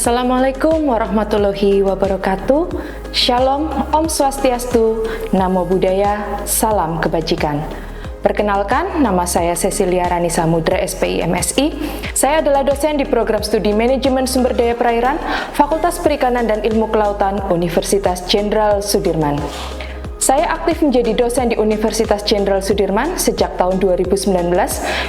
Assalamualaikum warahmatullahi wabarakatuh. Shalom, Om Swastiastu, Namo Buddhaya, Salam Kebajikan. Perkenalkan, nama saya Cecilia Rani Samudra, SPI MSI. Saya adalah dosen di program studi Manajemen Sumber Daya Perairan, Fakultas Perikanan dan Ilmu Kelautan, Universitas Jenderal Sudirman. Saya aktif menjadi dosen di Universitas Jenderal Sudirman sejak tahun 2019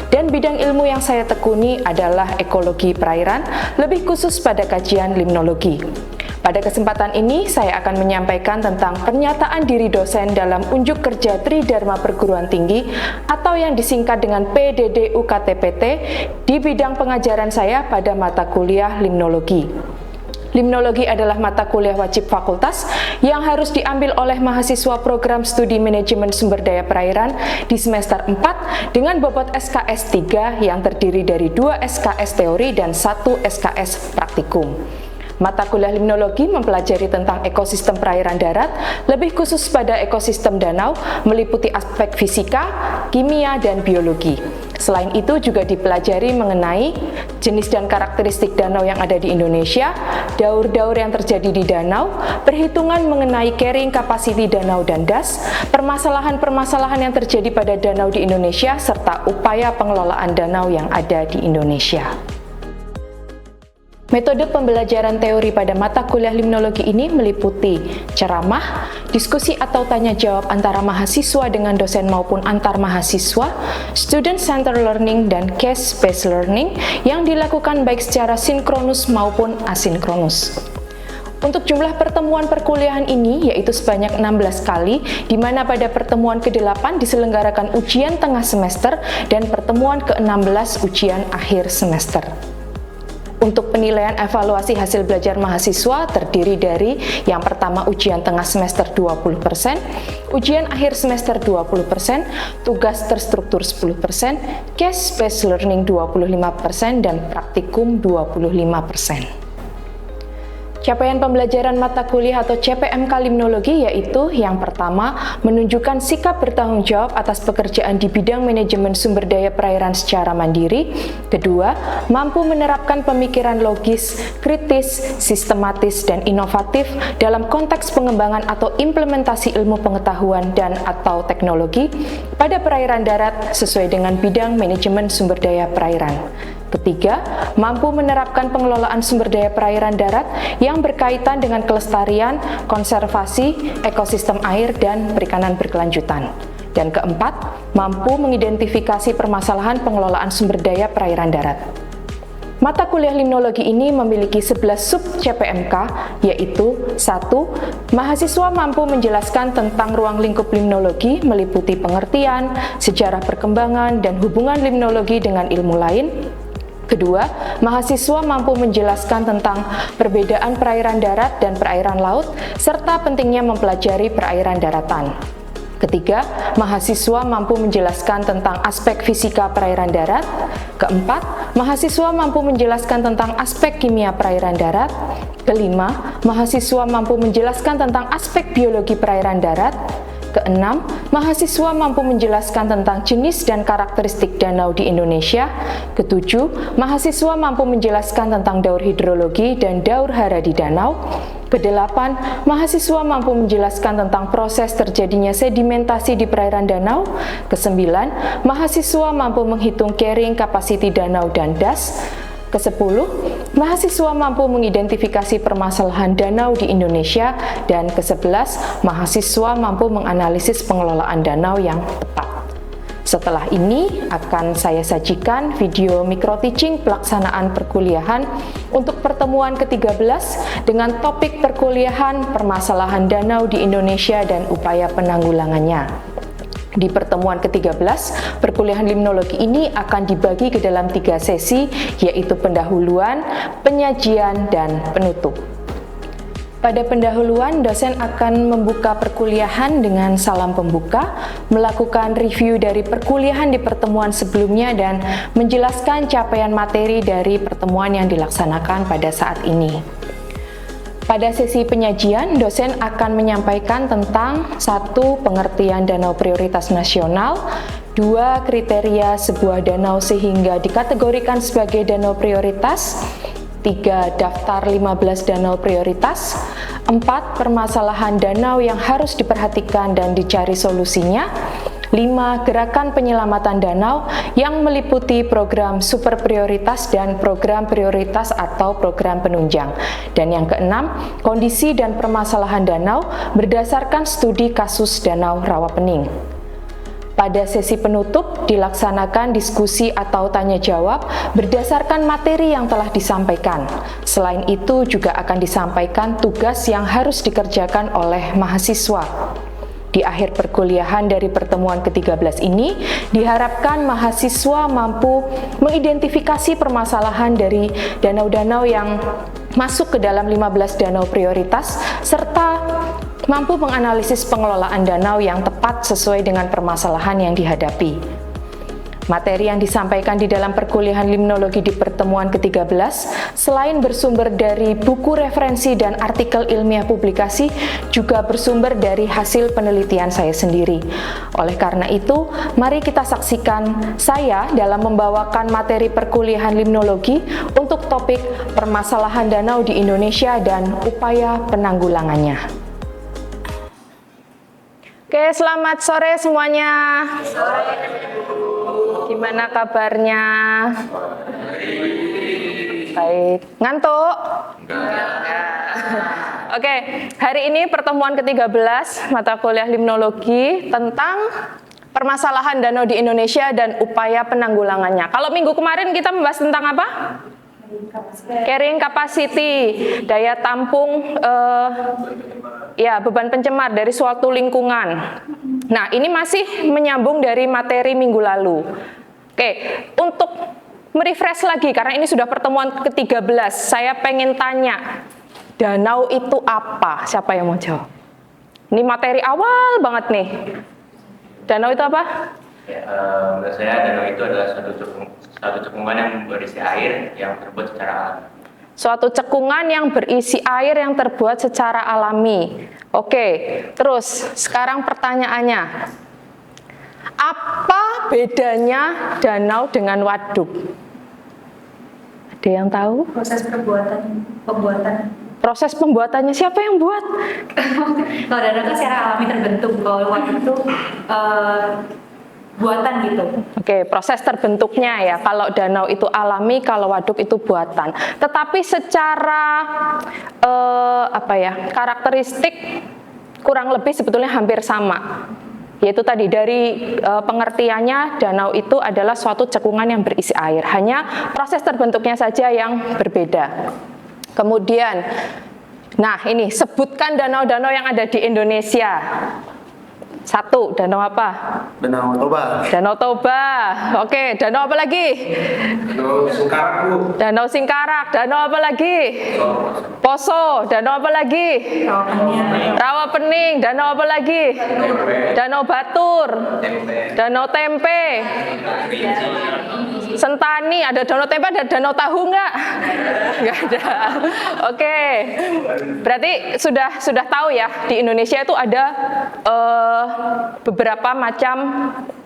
dan bidang ilmu yang saya tekuni adalah ekologi perairan, lebih khusus pada kajian limnologi. Pada kesempatan ini, saya akan menyampaikan tentang pernyataan diri dosen dalam unjuk kerja Tridharma Perguruan Tinggi atau yang disingkat dengan PDD-UKT-PT di bidang pengajaran saya pada mata kuliah limnologi. Limnologi adalah mata kuliah wajib fakultas yang harus diambil oleh mahasiswa program studi Manajemen Sumber Daya Perairan di semester 4 dengan bobot SKS 3 yang terdiri dari 2 SKS teori dan 1 SKS praktikum. Mata kuliah limnologi mempelajari tentang ekosistem perairan darat, lebih khusus pada ekosistem danau, meliputi aspek fisika, kimia, dan biologi. Selain itu juga dipelajari mengenai jenis dan karakteristik danau yang ada di Indonesia, daur-daur yang terjadi di danau, perhitungan mengenai carrying capacity danau dan das, permasalahan-permasalahan yang terjadi pada danau di Indonesia, serta upaya pengelolaan danau yang ada di Indonesia. Metode pembelajaran teori pada mata kuliah limnologi ini meliputi ceramah, diskusi atau tanya jawab antara mahasiswa dengan dosen maupun antar mahasiswa, student-centered learning, dan case-based learning yang dilakukan baik secara sinkronus maupun asinkronus. Untuk jumlah pertemuan perkuliahan ini yaitu sebanyak 16 kali, di mana pada pertemuan ke-8 diselenggarakan ujian tengah semester dan pertemuan ke-16 ujian akhir semester. Untuk penilaian evaluasi hasil belajar mahasiswa terdiri dari yang pertama ujian tengah semester 20%, ujian akhir semester 20%, tugas terstruktur 10%, case-based learning 25%, dan praktikum 25%. Capaian pembelajaran mata kuliah atau CPMK Limnologi yaitu yang pertama, menunjukkan sikap bertanggung jawab atas pekerjaan di bidang manajemen sumber daya perairan secara mandiri. Kedua, mampu menerapkan pemikiran logis, kritis, sistematis, dan inovatif dalam konteks pengembangan atau implementasi ilmu pengetahuan dan atau teknologi pada perairan darat sesuai dengan bidang manajemen sumber daya perairan. Ketiga, mampu menerapkan pengelolaan sumber daya perairan darat yang berkaitan dengan kelestarian, konservasi, ekosistem air, dan perikanan berkelanjutan. Dan keempat, mampu mengidentifikasi permasalahan pengelolaan sumber daya perairan darat. Mata kuliah limnologi ini memiliki 11 sub CPMK, yaitu 1. Mahasiswa mampu menjelaskan tentang ruang lingkup limnologi meliputi pengertian, sejarah perkembangan, dan hubungan limnologi dengan ilmu lain. Kedua, mahasiswa mampu menjelaskan tentang perbedaan perairan darat dan perairan laut, serta pentingnya mempelajari perairan daratan. Ketiga, mahasiswa mampu menjelaskan tentang aspek fisika perairan darat. Keempat, mahasiswa mampu menjelaskan tentang aspek kimia perairan darat. Kelima, mahasiswa mampu menjelaskan tentang aspek biologi perairan darat. Keenam, mahasiswa mampu menjelaskan tentang jenis dan karakteristik danau di Indonesia. Ketujuh, mahasiswa mampu menjelaskan tentang daur hidrologi dan daur hara di danau. Kedelapan, mahasiswa mampu menjelaskan tentang proses terjadinya sedimentasi di perairan danau. Kesembilan, mahasiswa mampu menghitung carrying capacity danau dan das. Ke-10, mahasiswa mampu mengidentifikasi permasalahan danau di Indonesia. Dan ke-11, mahasiswa mampu menganalisis pengelolaan danau yang tepat. Setelah ini akan saya sajikan video micro teaching pelaksanaan perkuliahan untuk pertemuan ke-13 dengan topik perkuliahan permasalahan danau di Indonesia dan upaya penanggulangannya. Di pertemuan ke-13, perkuliahan limnologi ini akan dibagi ke dalam 3 sesi, yaitu pendahuluan, penyajian, dan penutup. Pada pendahuluan, dosen akan membuka perkuliahan dengan salam pembuka, melakukan review dari perkuliahan di pertemuan sebelumnya, dan menjelaskan capaian materi dari pertemuan yang dilaksanakan pada saat ini. Pada sesi penyajian, dosen akan menyampaikan tentang 1. Pengertian danau prioritas nasional, 2. Kriteria sebuah danau sehingga dikategorikan sebagai danau prioritas, 3. Daftar 15 danau prioritas. 4. Permasalahan danau yang harus diperhatikan dan dicari solusinya. 5. Gerakan penyelamatan danau yang meliputi program super prioritas dan program prioritas atau program penunjang. Dan yang keenam, kondisi dan permasalahan danau berdasarkan studi kasus Danau Rawapening. Pada sesi penutup dilaksanakan diskusi atau tanya jawab berdasarkan materi yang telah disampaikan. Selain itu juga akan disampaikan tugas yang harus dikerjakan oleh mahasiswa. Di akhir perkuliahan dari pertemuan ke-13 ini, diharapkan mahasiswa mampu mengidentifikasi permasalahan dari danau-danau yang masuk ke dalam 15 danau prioritas, serta mampu menganalisis pengelolaan danau yang tepat sesuai dengan permasalahan yang dihadapi. Materi yang disampaikan di dalam perkuliahan limnologi di pertemuan ke-13 selain bersumber dari buku referensi dan artikel ilmiah publikasi, juga bersumber dari hasil penelitian saya sendiri. Oleh karena itu, mari kita saksikan saya dalam membawakan materi perkuliahan limnologi untuk topik permasalahan danau di Indonesia dan upaya penanggulangannya. Oke, selamat sore semuanya. Gimana kabarnya? Baik. Ngantuk? Oke, hari ini pertemuan ke-13 mata kuliah limnologi tentang permasalahan danau di Indonesia dan upaya penanggulangannya. Kalau minggu kemarin kita membahas tentang apa? Carrying capacity, daya tampung beban pencemar dari suatu lingkungan. Nah, ini masih menyambung dari materi minggu lalu. Oke, untuk merefresh lagi, karena ini sudah pertemuan ke-13, saya pengen tanya, danau itu apa? Siapa yang mau jawab? Ini materi awal banget nih. Danau itu apa? Ya, menurut saya danau itu adalah suatu cekungan yang berisi air yang terbuat secara alami. Suatu cekungan yang berisi air yang terbuat secara alami. Oke, terus sekarang pertanyaannya, apa bedanya danau dengan waduk? Ada yang tahu? Proses pembuatan. Proses pembuatannya siapa yang buat? Kalau danau kan secara alami terbentuk, kalau waduk itu buatan gitu. Oke, proses terbentuknya ya. Kalau danau itu alami, kalau waduk itu buatan. Tetapi secara karakteristik kurang lebih sebetulnya hampir sama. Yaitu tadi dari pengertiannya, danau itu adalah suatu cekungan yang berisi air. Hanya proses terbentuknya saja yang berbeda. Kemudian, nah ini sebutkan danau-danau yang ada di Indonesia. 1, danau apa? Danau Toba. Danau Toba. Oke, danau apa lagi? Danau Singkarak, Bu. Danau Singkarak. Danau apa lagi? Poso. Danau apa lagi? Rawapening. Danau apa lagi? Danau Batur. Danau Tempe. Sentani. Ada danau tempe, ada danau tahu nggak? Nggak ada. Oke. Berarti sudah tahu ya, di Indonesia itu ada beberapa macam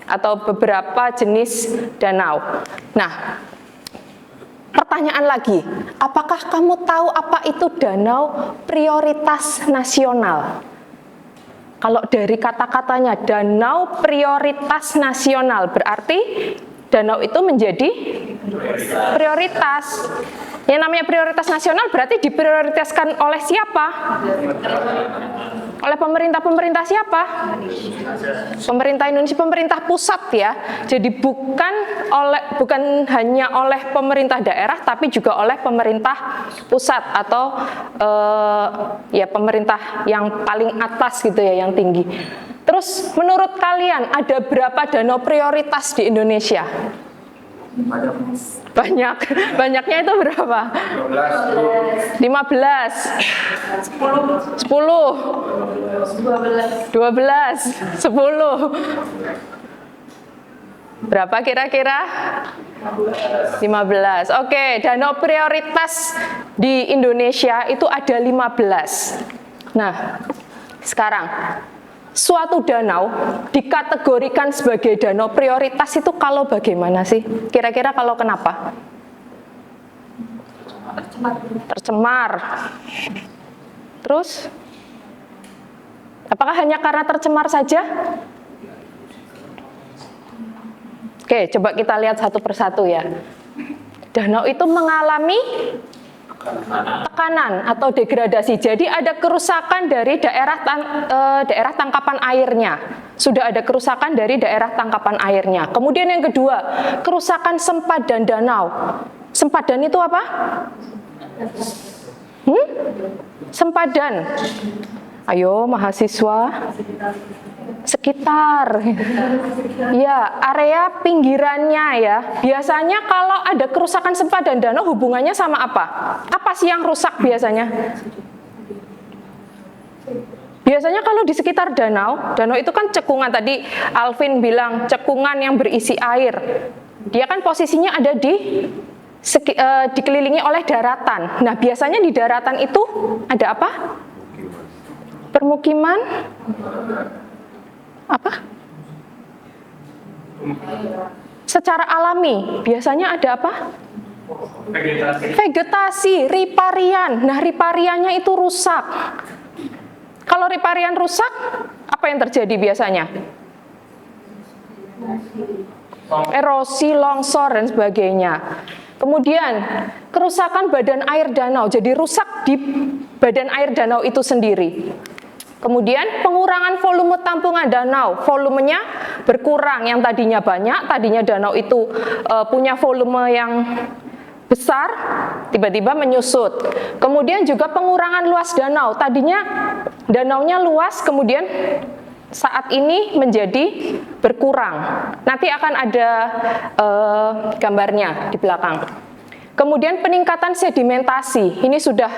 atau beberapa jenis danau. Nah, pertanyaan lagi, apakah kamu tahu apa itu danau prioritas nasional? Kalau dari kata-katanya danau prioritas nasional, berarti danau itu menjadi prioritas. Yang namanya prioritas nasional berarti diprioritaskan oleh siapa? Oleh pemerintah siapa? Pemerintah Indonesia, pemerintah pusat ya. Jadi bukan hanya oleh pemerintah daerah, tapi juga oleh pemerintah pusat atau pemerintah yang paling atas gitu ya, yang tinggi. Terus menurut kalian ada berapa danau prioritas di Indonesia? Banyak. Banyaknya itu berapa? 15. 10. 12. 10. Berapa kira-kira? 15. Oke, danau prioritas di Indonesia itu ada 15. Nah, sekarang suatu danau dikategorikan sebagai danau prioritas itu kalau bagaimana sih? Kira-kira kalau kenapa? Tercemar. Terus, apakah hanya karena tercemar saja? Oke, coba kita lihat satu persatu ya. Danau itu mengalami tekanan atau degradasi. Jadi ada kerusakan dari daerah tangkapan airnya. Sudah ada kerusakan dari daerah tangkapan airnya. Kemudian yang kedua, kerusakan sempadan danau. Sempadan itu apa? Sempadan. Ayo mahasiswa. Sekitar. Ya, area pinggirannya ya. Biasanya kalau ada kerusakan sempadan danau hubungannya sama apa? Apa sih yang rusak biasanya? Biasanya kalau di sekitar danau itu kan cekungan, tadi Alvin bilang cekungan yang berisi air. Dia kan posisinya ada dikelilingi oleh daratan. Nah, biasanya di daratan itu ada apa? Permukiman? Apa? Secara alami, biasanya ada apa? Vegetasi, riparian. Nah, ripariannya itu rusak. Kalau riparian rusak, apa yang terjadi biasanya? Erosi, longsor, dan sebagainya. Kemudian, kerusakan badan air danau, jadi rusak di badan air danau itu sendiri. Kemudian, pengurangan volume tampungan danau, volumenya berkurang, yang tadinya banyak, tadinya danau itu punya volume yang besar, tiba-tiba menyusut. Kemudian juga pengurangan luas danau, tadinya danaunya luas, kemudian saat ini menjadi berkurang. Nanti akan ada gambarnya di belakang. Kemudian peningkatan sedimentasi, ini sudah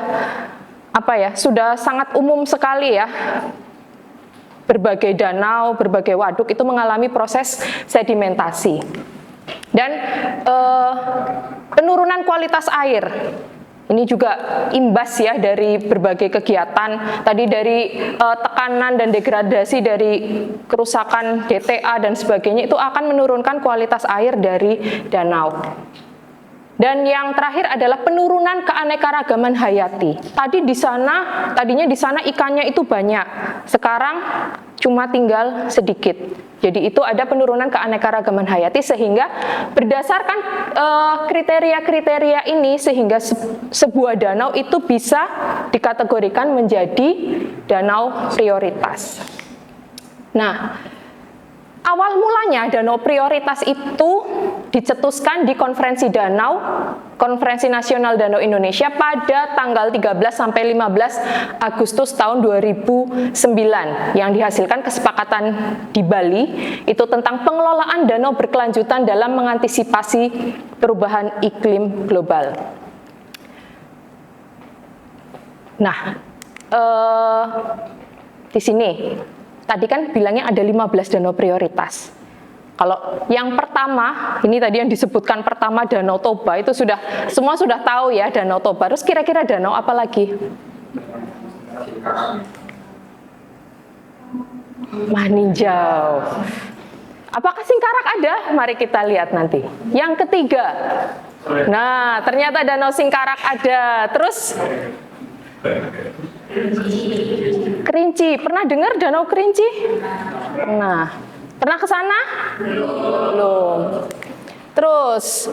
sudah sangat umum sekali ya. Berbagai danau, berbagai waduk itu mengalami proses sedimentasi. Dan penurunan kualitas air. Ini juga imbas ya dari berbagai kegiatan, tadi dari tekanan dan degradasi dari kerusakan DTA dan sebagainya, itu akan menurunkan kualitas air dari danau. Dan yang terakhir adalah penurunan keanekaragaman hayati. Tadinya di sana ikannya itu banyak, sekarang cuma tinggal sedikit. Jadi itu ada penurunan keanekaragaman hayati, sehingga berdasarkan kriteria-kriteria ini sehingga sebuah danau itu bisa dikategorikan menjadi danau prioritas. Nah, awal mulanya danau prioritas itu dicetuskan di Konferensi Nasional Danau Indonesia pada tanggal 13 sampai 15 Agustus tahun 2009 yang dihasilkan kesepakatan di Bali itu tentang pengelolaan danau berkelanjutan dalam mengantisipasi perubahan iklim global. Nah, di sini tadi kan bilangnya ada 15 danau prioritas. Kalau yang pertama, ini tadi yang disebutkan pertama Danau Toba, itu semua sudah tahu ya Danau Toba. Terus kira-kira danau apa lagi? Maninjau. Apakah Singkarak ada? Mari kita lihat nanti. Yang ketiga. Nah, ternyata Danau Singkarak ada. Terus Kerinci, pernah dengar Danau Kerinci? Nah, pernah ke sana? Belum. Terus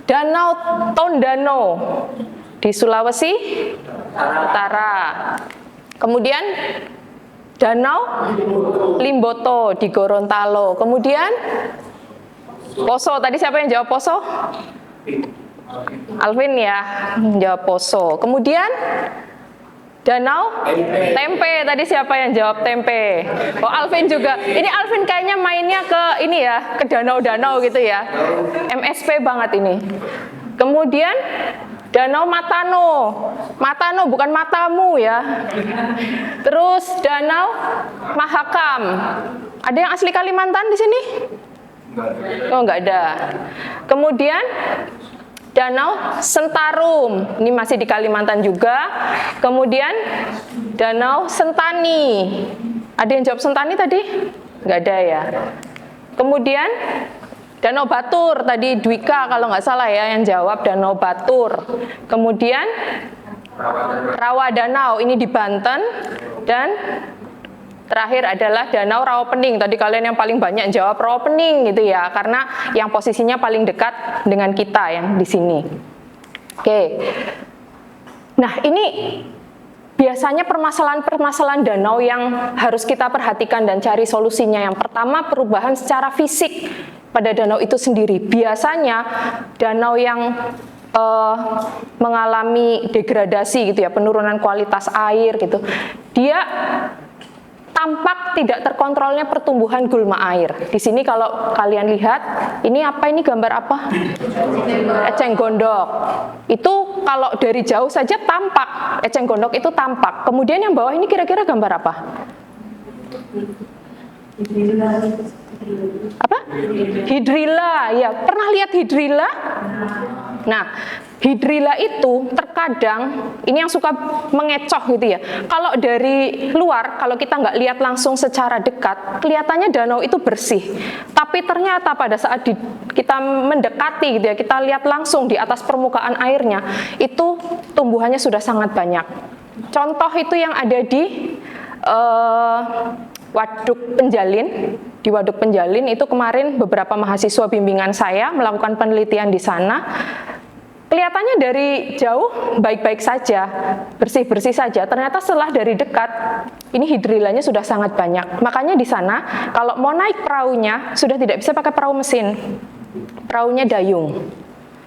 Danau Tondano di Sulawesi Utara. Kemudian Danau Limboto di Gorontalo. Kemudian Poso, tadi siapa yang jawab Poso? Alvin ya, jawab Poso. Kemudian Danau Tempe, tadi siapa yang jawab Tempe? Oh, Alvin juga. Ini Alvin kayaknya mainnya ke danau-danau gitu ya. MSP banget ini. Kemudian Danau Matano. Matano bukan matamu ya. Terus Danau Mahakam. Ada yang asli Kalimantan di sini? Oh, enggak ada. Kemudian Danau Sentarum, ini masih di Kalimantan juga. Kemudian Danau Sentani. Ada yang jawab Sentani tadi? Nggak ada ya. Kemudian Danau Batur, tadi Dwika kalau nggak salah ya yang jawab Danau Batur. Kemudian Rawa Danau, ini di Banten. Dan terakhir adalah Danau Rawapening. Tadi kalian yang paling banyak jawab Rawapening gitu ya, karena yang posisinya paling dekat dengan kita yang di sini. Oke. Nah, ini biasanya permasalahan-permasalahan danau yang harus kita perhatikan dan cari solusinya. Yang pertama, perubahan secara fisik pada danau itu sendiri. Biasanya danau yang mengalami degradasi gitu ya, penurunan kualitas air gitu, dia tampak tidak terkontrolnya pertumbuhan gulma air. Di sini kalau kalian lihat, ini apa, ini gambar apa? Eceng gondok. Itu kalau dari jauh saja tampak, eceng gondok itu tampak. Kemudian yang bawah ini kira-kira gambar apa? Apa? Hidrilla. Ya, pernah lihat hidrilla? Nah, hidrilla itu terkadang ini yang suka mengecoh gitu ya. Kalau dari luar, kalau kita nggak lihat langsung secara dekat, kelihatannya danau itu bersih. Tapi ternyata pada saat kita mendekati gitu ya, kita lihat langsung di atas permukaan airnya, itu tumbuhannya sudah sangat banyak. Contoh itu yang ada di Waduk Penjalin. Di Waduk Penjalin itu kemarin beberapa mahasiswa bimbingan saya melakukan penelitian di sana. Kelihatannya dari jauh baik-baik saja, bersih-bersih saja. Ternyata setelah dari dekat, ini hidrillanya sudah sangat banyak. Makanya di sana, kalau mau naik perahunya, sudah tidak bisa pakai perahu mesin. Perahunya dayung.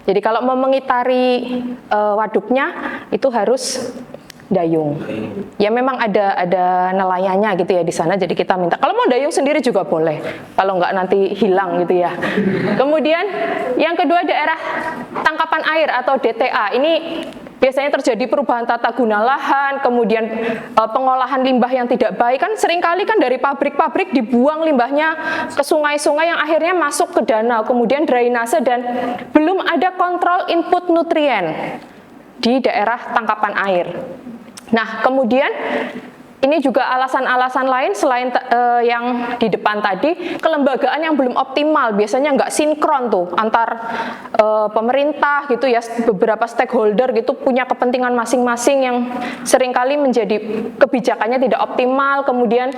Jadi kalau mau mengitari waduknya, itu harus dayung. Ya memang ada nelayannya gitu ya di sana, jadi kita minta. Kalau mau dayung sendiri juga boleh, kalau nggak nanti hilang gitu ya. Kemudian yang kedua daerah tangkapan air atau DTA. Ini biasanya terjadi perubahan tata guna lahan, kemudian pengolahan limbah yang tidak baik. Kan seringkali kan dari pabrik-pabrik dibuang limbahnya ke sungai-sungai yang akhirnya masuk ke danau, kemudian drainase, dan belum ada kontrol input nutrien di daerah tangkapan air. Nah, kemudian ini juga alasan-alasan lain selain yang di depan tadi, kelembagaan yang belum optimal, biasanya nggak sinkron tuh antar pemerintah gitu ya, beberapa stakeholder gitu punya kepentingan masing-masing yang seringkali menjadi kebijakannya tidak optimal. Kemudian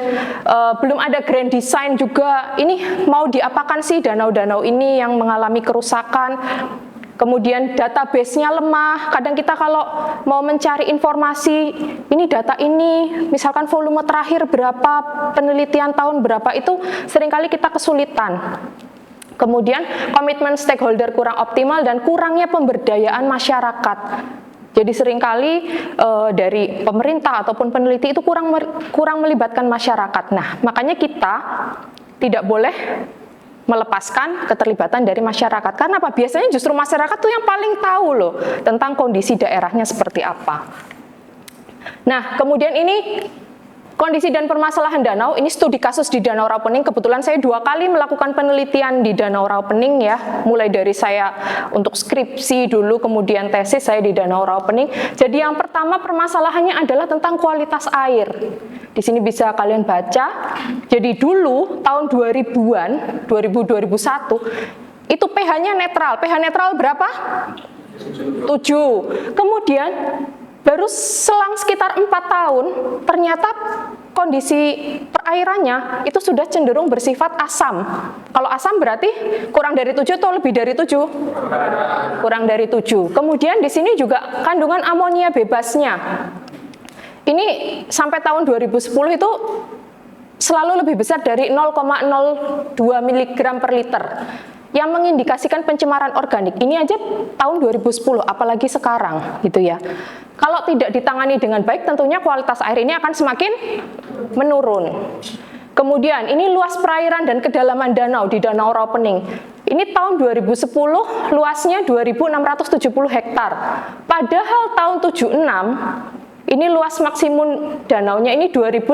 belum ada grand design juga, ini mau diapakan sih danau-danau ini yang mengalami kerusakan. Kemudian database-nya lemah. Kadang kita kalau mau mencari informasi, ini data ini, misalkan volume terakhir berapa, penelitian tahun berapa, itu seringkali kita kesulitan. Kemudian komitmen stakeholder kurang optimal dan kurangnya pemberdayaan masyarakat. Jadi seringkali dari pemerintah ataupun peneliti itu kurang melibatkan masyarakat. Nah, makanya kita tidak boleh melepaskan keterlibatan dari masyarakat. Karena apa? Biasanya justru masyarakat tuh yang paling tahu loh tentang kondisi daerahnya seperti apa. Nah, kemudian ini kondisi dan permasalahan danau, ini studi kasus di Danau Rawapening. Kebetulan saya 2 kali melakukan penelitian di Danau Rawapening ya. Mulai dari saya untuk skripsi dulu, kemudian tesis saya di Danau Rawapening. Jadi yang pertama permasalahannya adalah tentang kualitas air. Di sini bisa kalian baca. Jadi dulu tahun 2000-an, 2000-2001, itu pH-nya netral. pH netral berapa? 7. Kemudian baru selang sekitar 4 tahun, ternyata kondisi perairannya itu sudah cenderung bersifat asam. Kalau asam berarti kurang dari 7 atau lebih dari 7? Kurang dari 7. Kemudian di sini juga kandungan amonia bebasnya. Ini sampai tahun 2010 itu selalu lebih besar dari 0,02 mg per liter, yang mengindikasikan pencemaran organik. Ini aja tahun 2010, apalagi sekarang gitu ya. Kalau tidak ditangani dengan baik, tentunya kualitas air ini akan semakin menurun. Kemudian ini luas perairan dan kedalaman danau di Danau Rawapening. Ini tahun 2010 luasnya 2.670 hektar. Padahal tahun 76 ini luas maksimum danaunya ini 2.500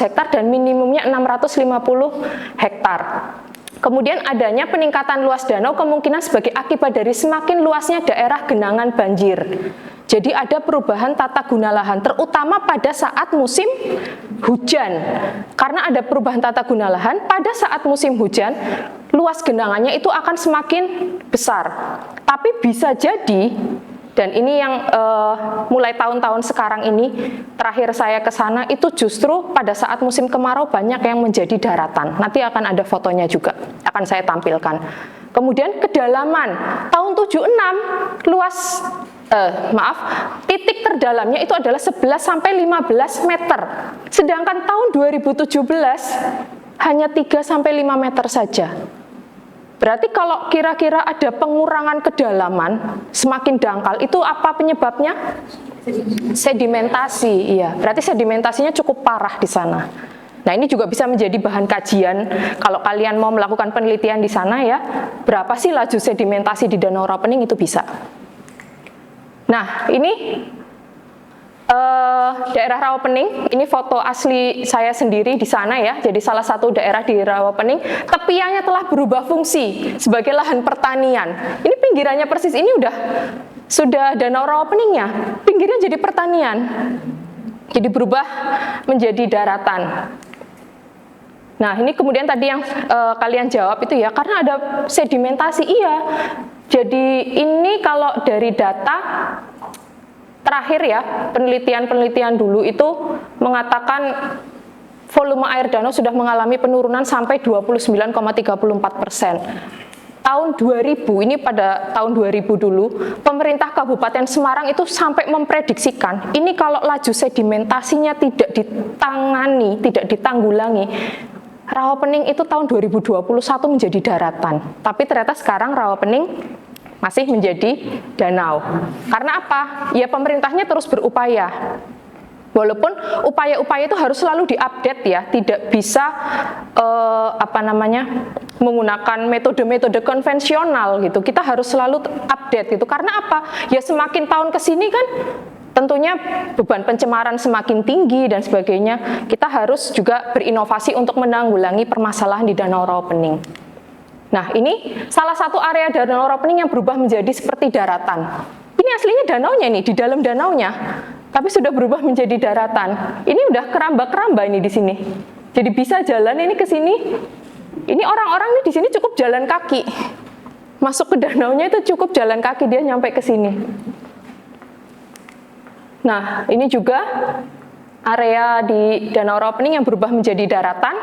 hektar dan minimumnya 650 hektar. Kemudian adanya peningkatan luas danau kemungkinan sebagai akibat dari semakin luasnya daerah genangan banjir. Jadi ada perubahan tata guna lahan, terutama pada saat musim hujan. Karena ada perubahan tata guna lahan, pada saat musim hujan, luas genangannya itu akan semakin besar. Tapi bisa jadi, dan ini yang mulai tahun-tahun sekarang ini, terakhir saya ke sana, itu justru pada saat musim kemarau banyak yang menjadi daratan. Nanti akan ada fotonya juga, akan saya tampilkan. Kemudian kedalaman, tahun 76, titik terdalamnya itu adalah 11-15 meter. Sedangkan tahun 2017 hanya 3-5 meter saja. Berarti kalau kira-kira ada pengurangan kedalaman, semakin dangkal, itu apa penyebabnya? Sedimentasi, iya. Berarti sedimentasinya cukup parah di sana. Nah, ini juga bisa menjadi bahan kajian kalau kalian mau melakukan penelitian di sana ya. Berapa sih laju sedimentasi di Danau Rawapening itu bisa. Nah, ini daerah Rawapening, ini foto asli saya sendiri di sana ya. Jadi salah satu daerah di Rawapening, tepiannya telah berubah fungsi sebagai lahan pertanian. Ini pinggirannya persis, ini sudah Danau Rawapeningnya, pinggirnya jadi pertanian. Jadi berubah menjadi daratan. Nah, ini kemudian tadi yang kalian jawab itu ya, karena ada sedimentasi, iya. Jadi ini kalau dari data terakhir ya, penelitian-penelitian dulu itu mengatakan volume air danau sudah mengalami penurunan sampai 29,34%. Tahun 2000, ini pada tahun 2000 dulu, pemerintah Kabupaten Semarang itu sampai memprediksikan, ini kalau laju sedimentasinya tidak ditangani, tidak ditanggulangi, Rawapening itu tahun 2021 menjadi daratan. Tapi ternyata sekarang Rawapening masih menjadi danau. Karena apa? Ya pemerintahnya terus berupaya. Walaupun upaya-upaya itu harus selalu diupdate ya, tidak bisa menggunakan metode-metode konvensional gitu. Kita harus selalu update gitu. Karena apa? Ya semakin tahun ke sini kan tentunya beban pencemaran semakin tinggi dan sebagainya. Kita harus juga berinovasi untuk menanggulangi permasalahan di Danau Rawapening. Nah, ini salah satu area Danau Rawapening yang berubah menjadi seperti daratan. Ini aslinya danaunya nih, di dalam danaunya. Tapi sudah berubah menjadi daratan. Ini udah keramba-keramba ini di sini. Jadi bisa jalan ini ke sini. Ini orang-orang nih di sini cukup jalan kaki. Masuk ke danaunya itu cukup jalan kaki, dia nyampe ke sini. Nah, ini juga area di Danau Rawapening yang berubah menjadi daratan.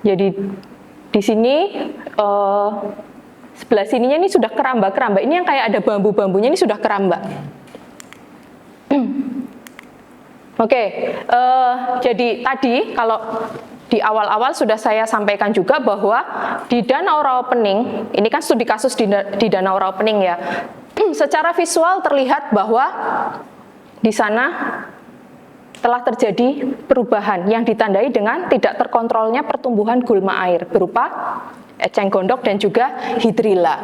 Jadi di sini sebelah sininya ini sudah keramba-keramba. Ini yang kayak ada bambu-bambunya ini sudah keramba. Oke, jadi tadi kalau di awal-awal sudah saya sampaikan juga bahwa di Danau Rawapening, ini kan studi kasus di Danau Rawapening ya, secara visual terlihat bahwa di sana telah terjadi perubahan yang ditandai dengan tidak terkontrolnya pertumbuhan gulma air berupa eceng gondok dan juga hidrilla.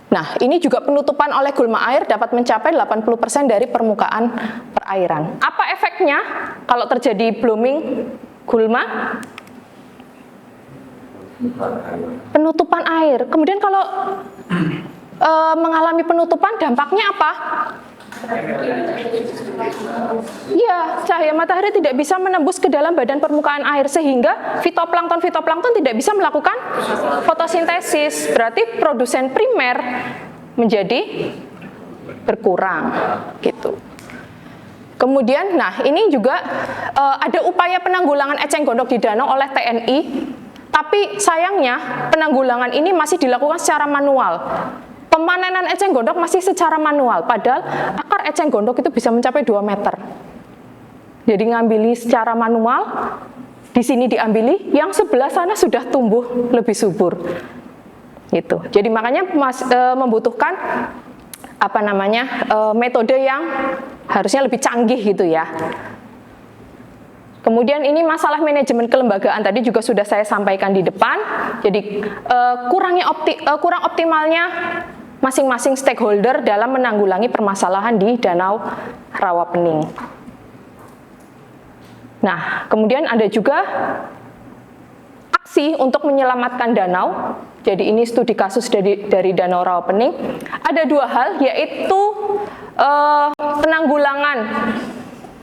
Nah, ini juga penutupan oleh gulma air dapat mencapai 80% dari permukaan perairan. Apa efeknya kalau terjadi blooming gulma? Penutupan air. Kemudian kalau mengalami penutupan, dampaknya apa? Ya, cahaya matahari tidak bisa menembus ke dalam badan permukaan air sehingga fitoplankton tidak bisa melakukan fotosintesis. Berarti produsen primer menjadi berkurang gitu. Kemudian, nah ini juga ada upaya penanggulangan eceng gondok di danau oleh TNI, tapi sayangnya penanggulangan ini masih dilakukan secara manual. Pemanenan eceng gondok masih secara manual, padahal akar eceng gondok itu bisa mencapai 2 meter. Jadi ngambili secara manual, di sini diambili, yang sebelah sana sudah tumbuh lebih subur. Gitu. Jadi makanya membutuhkan metode yang harusnya lebih canggih gitu ya. Kemudian ini masalah manajemen kelembagaan tadi juga sudah saya sampaikan di depan. Jadi kurang optimalnya masing-masing stakeholder dalam menanggulangi permasalahan di Danau Rawapening. Nah, kemudian ada juga aksi untuk menyelamatkan danau. Jadi ini studi kasus dari Danau Rawapening. Ada dua hal, yaitu penanggulangan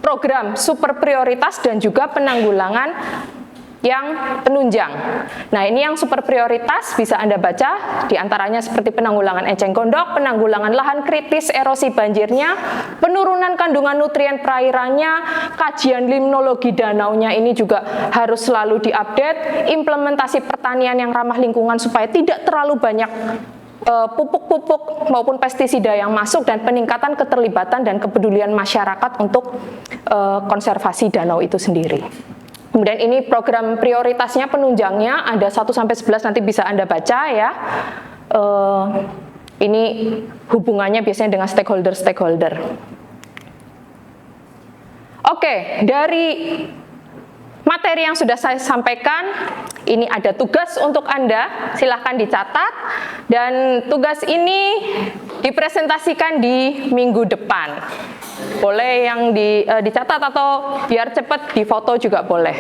program super prioritas dan juga penanggulangan yang penunjang. Nah, ini yang super prioritas bisa Anda baca, diantaranya seperti penanggulangan eceng gondok, penanggulangan lahan kritis, erosi banjirnya, penurunan kandungan nutrien perairannya, kajian limnologi danaunya ini juga harus selalu diupdate, implementasi pertanian yang ramah lingkungan supaya tidak terlalu banyak pupuk-pupuk maupun pestisida yang masuk, dan peningkatan keterlibatan dan kepedulian masyarakat untuk konservasi danau itu sendiri. Kemudian ini program prioritasnya, penunjangnya ada 1-11, nanti bisa Anda baca ya. Ini hubungannya biasanya dengan stakeholder-stakeholder. Oke, dari materi yang sudah saya sampaikan, ini ada tugas untuk Anda, silahkan dicatat, dan tugas ini dipresentasikan di minggu depan. Boleh yang dicatat atau biar cepat difoto juga boleh.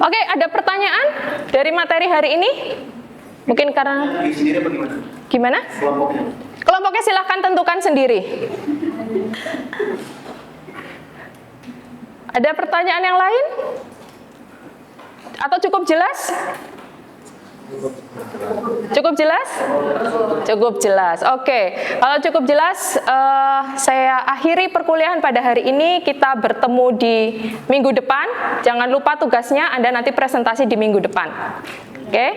Oke, ada pertanyaan dari materi hari ini? Mungkin karena gimana? Kelompoknya silahkan tentukan sendiri. Ada pertanyaan yang lain? Atau cukup jelas? Cukup jelas? Cukup jelas. Oke, kalau cukup jelas, saya akhiri perkuliahan pada hari ini. Kita bertemu di minggu depan. Jangan lupa tugasnya Anda nanti presentasi di minggu depan. Oke,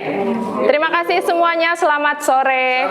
terima kasih semuanya. Selamat sore.